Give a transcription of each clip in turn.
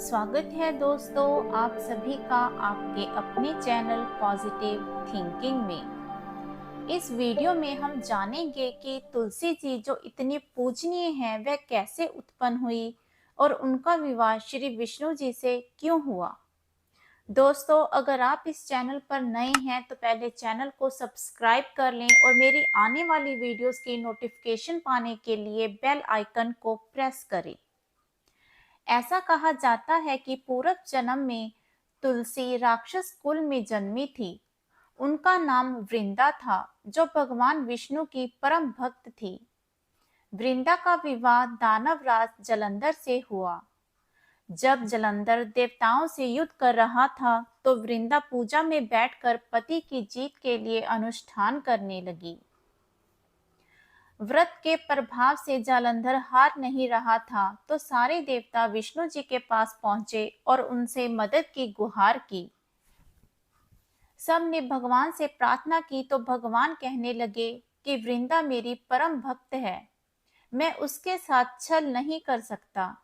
स्वागत है दोस्तों आप सभी का आपके अपने चैनल पॉजिटिव थिंकिंग में। इस वीडियो में हम जानेंगे कि तुलसी जी जो इतनी पूजनीय हैं वह कैसे उत्पन्न हुई और उनका विवाह श्री विष्णु जी से क्यों हुआ। दोस्तों अगर आप इस चैनल पर नए हैं तो पहले चैनल को सब्सक्राइब कर लें और मेरी आने वाली वीडियोस की नोटिफिकेशन पाने के लिए बेल आइकन को प्रेस करें। ऐसा कहा जाता है कि पूर्व जन्म में तुलसी राक्षस कुल में जन्मी थी। उनका नाम वृंदा था जो भगवान विष्णु की परम भक्त थी। वृंदा का विवाह दानवराज जलंधर से हुआ। जब जलंधर देवताओं से युद्ध कर रहा था तो वृंदा पूजा में बैठकर पति की जीत के लिए अनुष्ठान करने लगी। व्रत के प्रभाव से जालंधर हार नहीं रहा था तो सारे देवता विष्णु जी के पास पहुंचे और उनसे मदद की गुहार की। सब ने भगवान से प्रार्थना की तो भगवान कहने लगे कि वृंदा मेरी परम भक्त है, मैं उसके साथ छल नहीं कर सकता।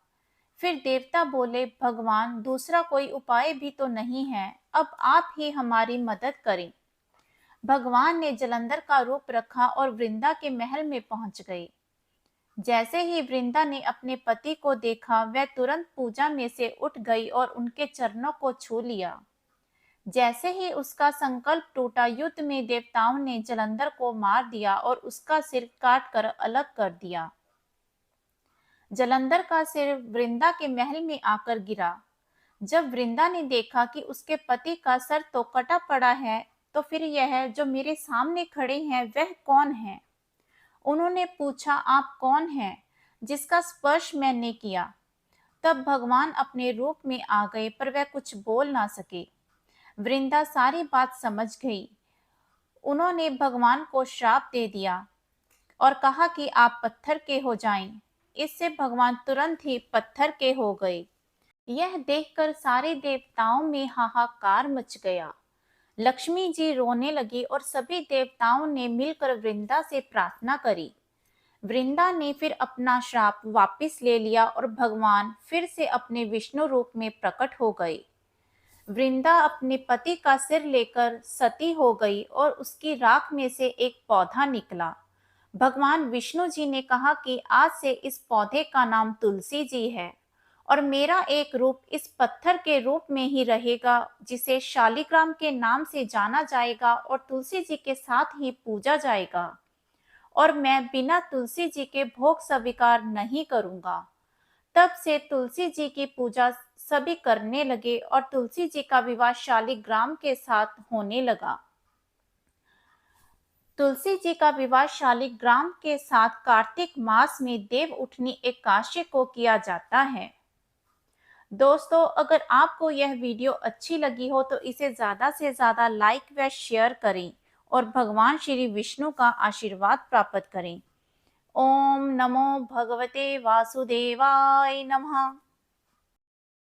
फिर देवता बोले, भगवान दूसरा कोई उपाय भी तो नहीं है, अब आप ही हमारी मदद करें। भगवान ने जलंधर का रूप रखा और वृंदा के महल में पहुंच गए। जैसे ही वृंदा ने अपने पति को देखा वह तुरंत पूजा में से उठ गई और उनके चरणों को छू लिया। जैसे ही उसका संकल्प टूटा, युद्ध में देवताओं ने जलंधर को मार दिया और उसका सिर काट कर अलग कर दिया। जलंधर का सिर वृंदा के महल में आकर गिरा। जब वृंदा ने देखा कि उसके पति का सर तो कटा पड़ा है, तो फिर यह जो मेरे सामने खड़े हैं वह कौन है? उन्होंने पूछा, आप कौन हैं जिसका स्पर्श मैंने किया? तब भगवान अपने रूप में आ गए पर वह कुछ बोल ना सके। वृंदा सारी बात समझ गई। उन्होंने भगवान को श्राप दे दिया और कहा कि आप पत्थर के हो जाएं। इससे भगवान तुरंत ही पत्थर के हो गए। यह देखकर सारे देवताओं में हाहाकार मच गया। लक्ष्मी जी रोने लगी और सभी देवताओं ने मिलकर वृंदा से प्रार्थना करी। वृंदा ने फिर अपना श्राप वापस ले लिया और भगवान फिर से अपने विष्णु रूप में प्रकट हो गए। वृंदा अपने पति का सिर लेकर सती हो गई और उसकी राख में से एक पौधा निकला। भगवान विष्णु जी ने कहा कि आज से इस पौधे का नाम तुलसी जी है और मेरा एक रूप इस पत्थर के रूप में ही रहेगा जिसे शालिग्राम के नाम से जाना जाएगा और तुलसी जी के साथ ही पूजा जाएगा और मैं बिना तुलसी जी के भोग स्वीकार नहीं करूंगा। तब से तुलसी जी की पूजा सभी करने लगे और तुलसी जी का विवाह शालिग्राम के साथ होने लगा। तुलसी जी का विवाह शालिग्राम के साथ कार्तिक मास में देव उठनी एकादशी को किया जाता है। दोस्तों अगर आपको यह वीडियो अच्छी लगी हो तो इसे ज़्यादा से ज़्यादा लाइक व शेयर करें और भगवान श्री विष्णु का आशीर्वाद प्राप्त करें। ओम नमो भगवते वासुदेवाय नमः।